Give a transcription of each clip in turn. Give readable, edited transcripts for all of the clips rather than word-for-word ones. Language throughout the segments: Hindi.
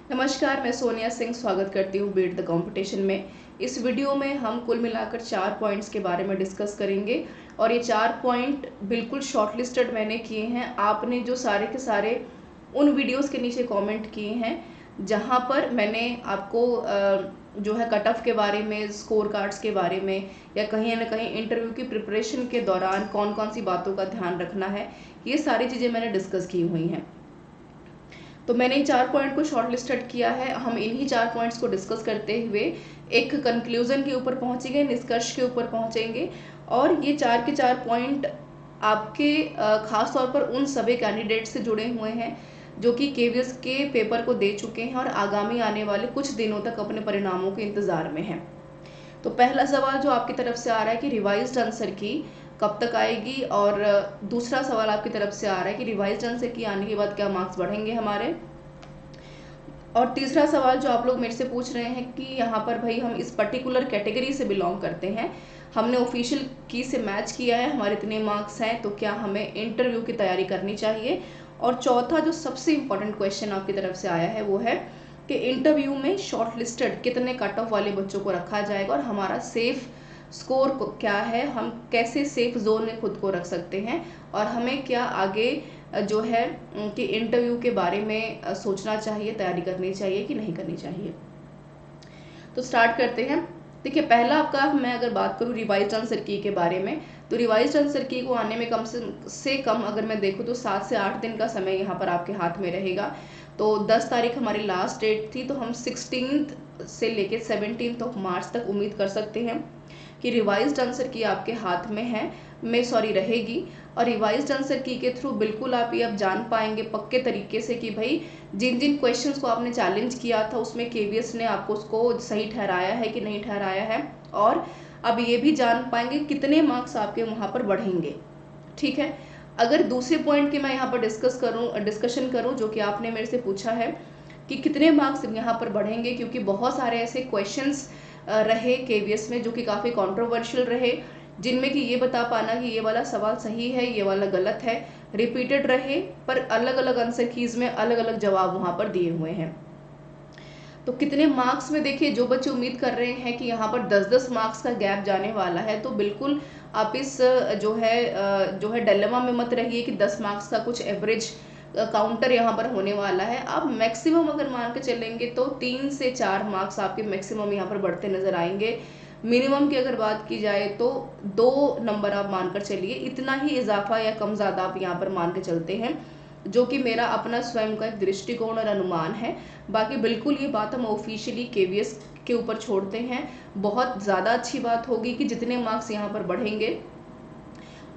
नमस्कार, मैं सोनिया सिंह स्वागत करती हूँ बीट द कंपटीशन में। इस वीडियो में हम कुल मिलाकर 4 पॉइंट्स के बारे में डिस्कस करेंगे और ये 4 पॉइंट बिल्कुल शॉर्टलिस्टेड मैंने किए हैं। आपने जो सारे के सारे उन वीडियोस के नीचे कमेंट किए हैं जहाँ पर मैंने आपको जो है कट ऑफ के बारे में, स्कोर कार्ड्स के बारे में या कहीं ना कहीं इंटरव्यू की प्रिपरेशन के दौरान कौन कौन सी बातों का ध्यान रखना है, ये सारी चीज़ें मैंने डिस्कस की हुई हैं। तो मैंने इन 4 पॉइंट को शॉर्टलिस्टेड किया है। हम इन्हीं 4 पॉइंट्स को डिस्कस करते हुए एक कंक्लूजन के ऊपर पहुंचेंगे, निष्कर्ष के ऊपर पहुंचेंगे। और ये 4 के 4 पॉइंट आपके खास तौर पर उन सभी कैंडिडेट से जुड़े हुए हैं जो कि केवीएस के पेपर को दे चुके हैं और आगामी आने वाले कुछ दिनों तक अपने परिणामों के इंतज़ार में हैं। तो पहला सवाल जो आपकी तरफ से आ रहा है कि रिवाइज्ड आंसर की कब तक आएगी, और दूसरा सवाल आपकी तरफ से आ रहा है कि रिवाइज्ड आंसर की आने के बाद क्या मार्क्स बढ़ेंगे हमारे। और तीसरा सवाल जो आप लोग मेरे से पूछ रहे हैं कि यहाँ पर भाई हम इस पर्टिकुलर कैटेगरी से बिलोंग करते हैं, हमने ऑफिशियल की से मैच किया है, हमारे इतने मार्क्स हैं, तो क्या हमें इंटरव्यू की तैयारी करनी चाहिए। और चौथा जो सबसे इम्पोर्टेंट क्वेश्चन आपकी तरफ से आया है वो है कि इंटरव्यू में शॉर्टलिस्टेड कितने कट ऑफ वाले बच्चों को रखा जाएगा और हमारा सेफ स्कोर क्या है, हम कैसे सेफ जोन में खुद को रख सकते हैं और हमें क्या आगे जो है कि इंटरव्यू के बारे में सोचना चाहिए, तैयारी करनी चाहिए कि नहीं करनी चाहिए। तो स्टार्ट करते हैं। देखिए, पहला आपका मैं अगर बात करूँ रिवाइज्ड आंसर की के बारे में, तो रिवाइज्ड आंसर की को आने में कम से कम अगर मैं देखूँ तो 7 से 8 दिन का समय यहाँ पर आपके हाथ में रहेगा। तो 10 तारीख हमारी लास्ट डेट थी, तो हम 16 से लेके 17 ऑफ मार्च तक उम्मीद कर सकते हैं कि रिवाइज्ड आंसर की आपके हाथ में है रहेगी। और रिवाइज्ड आंसर की के थ्रू बिल्कुल आप ये अब जान पाएंगे पक्के तरीके से कि भाई जिन जिन क्वेश्चंस को आपने चैलेंज किया था उसमें केवीएस ने आपको उसको सही ठहराया है कि नहीं ठहराया है, और अब ये भी जान पाएंगे कितने मार्क्स आपके वहाँ पर बढ़ेंगे। ठीक है। अगर दूसरे पॉइंट की मैं यहाँ पर डिस्कशन करूँ जो कि आपने मेरे से पूछा है कि कितने मार्क्स यहाँ पर बढ़ेंगे, क्योंकि बहुत सारे ऐसे क्वेश्चंस रहे केवीएस में जो कि काफ़ी कंट्रोवर्शियल रहे, जिनमें कि ये बता पाना कि ये वाला सवाल सही है, ये वाला गलत है, रिपीटेड रहे, पर अलग अलग आंसर कीज में अलग अलग जवाब वहाँ पर दिए हुए हैं। तो कितने मार्क्स में, देखिए जो बच्चे उम्मीद कर रहे हैं कि यहाँ पर 10-10 मार्क्स का गैप जाने वाला है, तो बिल्कुल आप इस जो है डिलेमा में मत रहिए कि 10 मार्क्स का कुछ एवरेज काउंटर यहाँ पर होने वाला है। आप मैक्सिमम अगर मान के चलेंगे तो 3 से 4 मार्क्स आपके मैक्सिमम यहाँ पर बढ़ते नजर आएंगे। मिनिमम की अगर बात की जाए तो 2 नंबर आप मानकर चलिए, इतना ही इजाफा या कम ज़्यादा आप यहाँ पर मान के चलते हैं, जो कि मेरा अपना स्वयं का एक दृष्टिकोण और अनुमान है। बाकी बिल्कुल ये बात हम ऑफिशियली केवीएस के ऊपर छोड़ते हैं। बहुत ज़्यादा अच्छी बात होगी कि जितने मार्क्स यहाँ पर बढ़ेंगे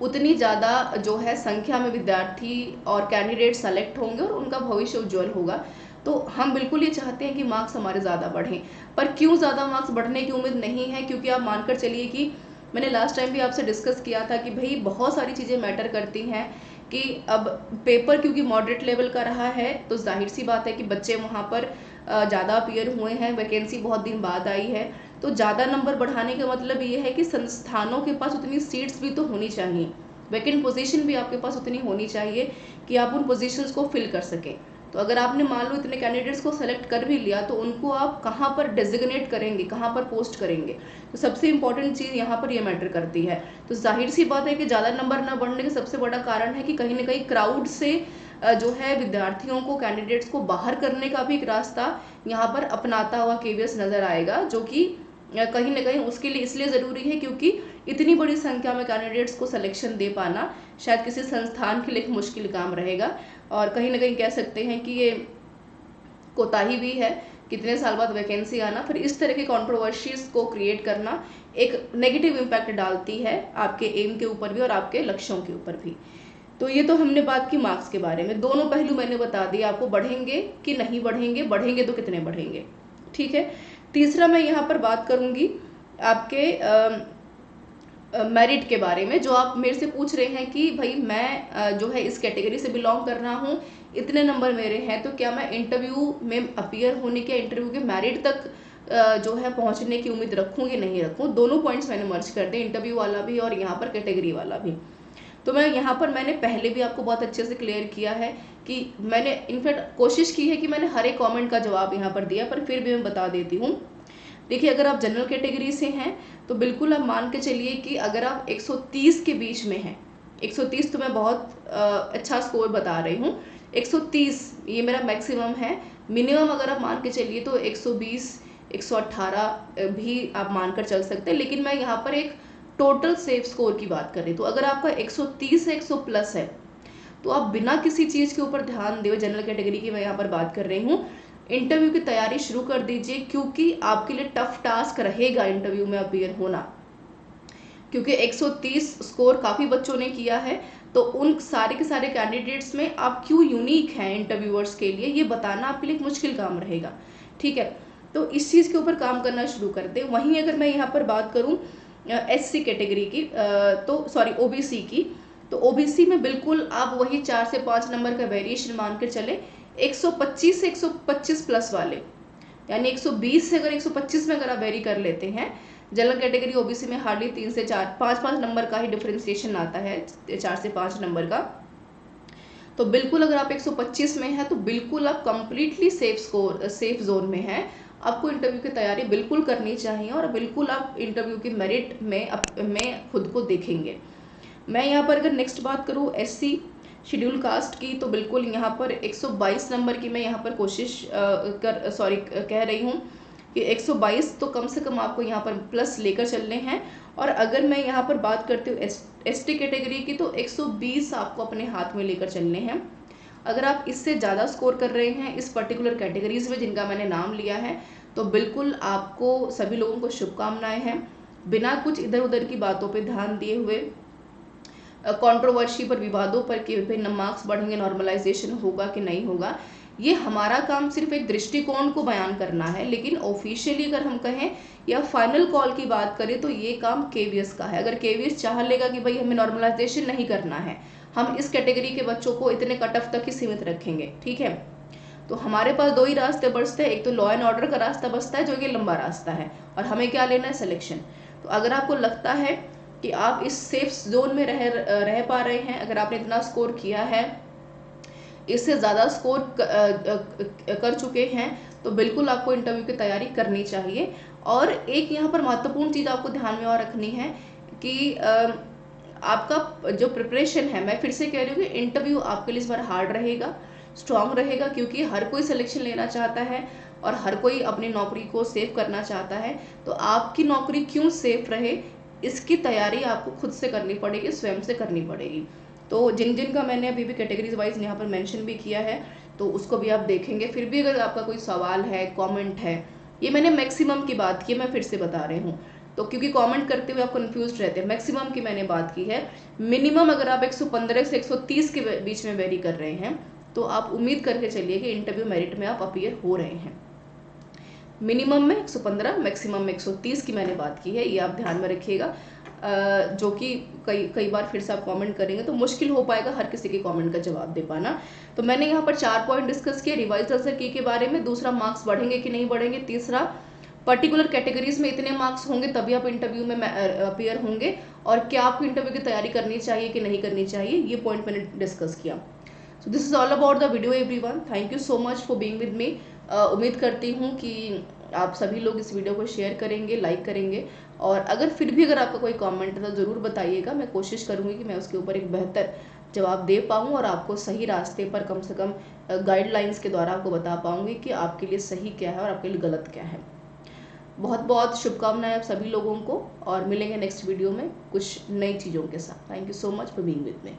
उतनी ज़्यादा जो है संख्या में विद्यार्थी और कैंडिडेट सेलेक्ट होंगे और उनका भविष्य उज्जवल होगा। तो हम बिल्कुल ये चाहते हैं कि मार्क्स हमारे ज़्यादा बढ़ें, पर क्यों ज़्यादा मार्क्स बढ़ने की उम्मीद नहीं है, क्योंकि आप मानकर चलिए कि मैंने लास्ट टाइम भी आपसे डिस्कस किया था कि भाई बहुत सारी चीज़ें मैटर करती हैं कि अब पेपर क्योंकि मॉडरेट लेवल का रहा है, तो जाहिर सी बात है कि बच्चे वहाँ पर ज़्यादा अपीयर हुए हैं, वैकेंसी बहुत दिन बाद आई है, तो ज़्यादा नंबर बढ़ाने का मतलब ये है कि संस्थानों के पास उतनी सीट्स भी तो होनी चाहिए, वैकेंट पोजीशन भी आपके पास उतनी होनी चाहिए कि आप उन पोजीशंस को फिल कर सकें। तो अगर आपने मान लो इतने कैंडिडेट्स को सेलेक्ट कर भी लिया, तो उनको आप कहाँ पर डेजिग्नेट करेंगे, कहाँ पर पोस्ट करेंगे, तो सबसे इंपॉर्टेंट चीज़ यहाँ पर ये मैटर करती है। तो जाहिर सी बात है कि ज़्यादा नंबर न बढ़ने का सबसे बड़ा कारण है कि कहीं ना कहीं क्राउड से जो है विद्यार्थियों को, कैंडिडेट्स को बाहर करने का भी एक रास्ता यहाँ पर अपनाता हुआ केवीएस नज़र आएगा, जो कि कहीं ना कहीं उसके लिए इसलिए ज़रूरी है क्योंकि इतनी बड़ी संख्या में कैंडिडेट्स को सिलेक्शन दे पाना शायद किसी संस्थान के लिए एक मुश्किल काम रहेगा, और कहीं ना कहीं कह सकते हैं कि ये कोताही भी है। कितने साल बाद वैकेंसी आना, फिर इस तरह के कंट्रोवर्सीज को क्रिएट करना एक नेगेटिव इम्पैक्ट डालती है आपके एम के ऊपर भी और आपके लक्ष्यों के ऊपर भी। तो ये तो हमने बात की मार्क्स के बारे में, दोनों पहलू मैंने बता दिए आपको, बढ़ेंगे कि नहीं बढ़ेंगे, बढ़ेंगे तो कितने बढ़ेंगे। ठीक है। तीसरा मैं यहाँ पर बात करूँगी आपके मेरिट के बारे में, जो आप मेरे से पूछ रहे हैं कि भाई मैं जो है इस कैटेगरी से बिलोंग कर रहा हूँ, इतने नंबर मेरे हैं, तो क्या मैं इंटरव्यू में अपीयर होने के, इंटरव्यू के मेरिट तक जो है पहुँचने की उम्मीद रखूँ कि नहीं रखूँ। दोनों पॉइंट्स मैंने मर्ज कर दिए, इंटरव्यू वाला भी और यहाँ पर कैटेगरी वाला भी। तो मैं यहाँ पर मैंने पहले भी आपको बहुत अच्छे से क्लियर किया है कि मैंने इनफैक्ट कोशिश की है कि मैंने हर एक कमेंट का जवाब यहाँ पर दिया, पर फिर भी मैं बता देती हूँ। देखिए, अगर आप जनरल कैटेगरी से हैं तो बिल्कुल आप मान के चलिए कि अगर आप 130 के बीच में हैं, 130 तो मैं बहुत अच्छा स्कोर बता रही हूँ, 130 ये मेरा मैक्सिमम है। मिनिमम अगर आप मान के चलिए तो 120 118 भी आप मानकर चल सकते हैं, लेकिन मैं यहाँ पर एक टोटल सेफ स्कोर की बात कर रही हूँ। तो अगर आपका 130 से 100 प्लस है तो आप बिना किसी चीज़ के ऊपर ध्यान दिए, जनरल कैटेगरी की मैं यहाँ पर बात कर रही हूँ, इंटरव्यू की तैयारी शुरू कर दीजिए, क्योंकि आपके लिए टफ टास्क रहेगा इंटरव्यू में अपीयर होना। क्योंकि 130 स्कोर काफ़ी बच्चों ने किया है, तो उन सारे के सारे कैंडिडेट्स में आप क्यों यूनिक हैं इंटरव्यूअर्स के लिए, ये बताना आपके लिए एक मुश्किल काम रहेगा। ठीक है, तो इस चीज़ के ऊपर काम करना शुरू कर दें। वहीं अगर मैं यहाँ पर बात करूँ SC कैटेगरी की, तो सॉरी OBC की, तो OBC में बिल्कुल आप वही 4 से 5 नंबर का वेरिएशन मान कर चले। 125 से 125 प्लस वाले, यानी 120 से अगर 125 में अगर आप वेरी कर लेते हैं, जनरल कैटेगरी OBC में हार्डली 3 से 4 5 नंबर का ही डिफरेंशिएशन आता है, 4 से 5 नंबर का। तो बिल्कुल अगर आप 125 में हैं तो बिल्कुल आप कंप्लीटली सेफ जोन में हैं। आपको इंटरव्यू की तैयारी बिल्कुल करनी चाहिए और बिल्कुल आप इंटरव्यू की मेरिट में खुद को देखेंगे। मैं यहाँ पर अगर नेक्स्ट बात करूँ SC शेड्यूल कास्ट की, तो बिल्कुल यहाँ पर 122 नंबर की मैं यहाँ पर कोशिश कह रही हूँ कि 122 तो कम से कम आपको यहाँ पर प्लस लेकर चलने हैं। और अगर मैं यहाँ पर बात करती हूँ ST कैटेगरी की, तो 120 आपको अपने हाथ में लेकर चलने हैं। अगर आप इससे ज़्यादा स्कोर कर रहे हैं इस पर्टिकुलर कैटेगरीज में जिनका मैंने नाम लिया है, तो बिल्कुल आपको सभी लोगों को शुभकामनाएं हैं। बिना कुछ इधर उधर की बातों पे ध्यान दिए हुए, कंट्रोवर्सी पर, विवादों पर कि विभिन्न मार्क्स बढ़ेंगे, नॉर्मलाइजेशन होगा कि नहीं होगा, ये हमारा काम सिर्फ एक दृष्टिकोण को बयान करना है। लेकिन ऑफिशियली अगर हम कहें या फाइनल कॉल की बात करें तो ये काम KVS का है। अगर KVS चाह लेगा कि भाई हमें नॉर्मलाइजेशन नहीं करना है, हम इस कैटेगरी के बच्चों को इतने कट ऑफ तक ही सीमित रखेंगे, ठीक है, तो हमारे पास 2 ही रास्ते बचते हैं। एक तो लॉ एंड ऑर्डर का रास्ता बचता है, जो कि लंबा रास्ता है, और हमें क्या लेना है, सिलेक्शन। तो अगर आपको लगता है कि आप इस सेफ जोन में रह पा रहे हैं, अगर आपने इतना स्कोर किया है, इससे ज़्यादा स्कोर कर चुके हैं, तो बिल्कुल आपको इंटरव्यू की तैयारी करनी चाहिए। और एक यहाँ पर महत्वपूर्ण चीज़ आपको ध्यान में और रखनी है कि आपका जो प्रिपरेशन है, मैं फिर से कह रही हूँ कि इंटरव्यू आपके लिए इस बार हार्ड रहेगा, स्ट्रांग रहेगा, क्योंकि हर कोई सिलेक्शन लेना चाहता है और हर कोई अपनी नौकरी को सेव करना चाहता है। तो आपकी नौकरी क्यों सेफ रहे, इसकी तैयारी आपको खुद से करनी पड़ेगी, स्वयं से करनी पड़ेगी। तो जिन का मैंने अभी भी कैटेगरीज वाइज यहाँ पर मेंशन भी किया है, तो उसको भी आप देखेंगे। फिर भी अगर आपका कोई सवाल है, कमेंट है, ये मैंने मैक्सिमम की बात की है, मैं फिर से बता रही हूँ, तो क्योंकि कमेंट करते हुए आप कंफ्यूज रहते हैं, मैक्सिमम की मैंने बात की है। मिनिमम अगर आप 115 से 130 के बीच में वेरी कर रहे हैं, तो आप उम्मीद करके चलिए कि इंटरव्यू मेरिट में आप अपीयर हो रहे हैं। मिनिमम में 115, मैक्सिमम में 130 की मैंने बात की है, ये आप ध्यान में रखिएगा। जो कि कई बार फिर से आप कमेंट करेंगे तो मुश्किल हो पाएगा हर किसी के कमेंट का जवाब दे पाना। तो मैंने यहाँ पर 4 पॉइंट डिस्कस किए, रिवाइज आंसर की के बारे में, दूसरा मार्क्स बढ़ेंगे कि नहीं बढ़ेंगे, तीसरा पर्टिकुलर कैटेगरीज में इतने मार्क्स होंगे तभी आप इंटरव्यू में अपीयर होंगे, और क्या आपको इंटरव्यू की तैयारी करनी चाहिए कि नहीं करनी चाहिए, ये पॉइंट मैंने डिस्कस किया। So this is all about the video everyone, thank you so much for being with me. उम्मीद करती हूँ कि आप सभी लोग इस वीडियो को शेयर करेंगे, लाइक करेंगे, और अगर फिर भी अगर आपका कोई कमेंट है तो ज़रूर बताइएगा। मैं कोशिश करूँगी कि मैं उसके ऊपर एक बेहतर जवाब दे पाऊँ और आपको सही रास्ते पर कम से कम गाइडलाइंस के द्वारा आपको बता पाऊँगी कि आपके लिए सही क्या है और आपके लिए गलत क्या है। बहुत बहुत शुभकामनाएं आप सभी लोगों को, और मिलेंगे नेक्स्ट वीडियो में कुछ नई चीज़ों के साथ। Thank you so much for being with me.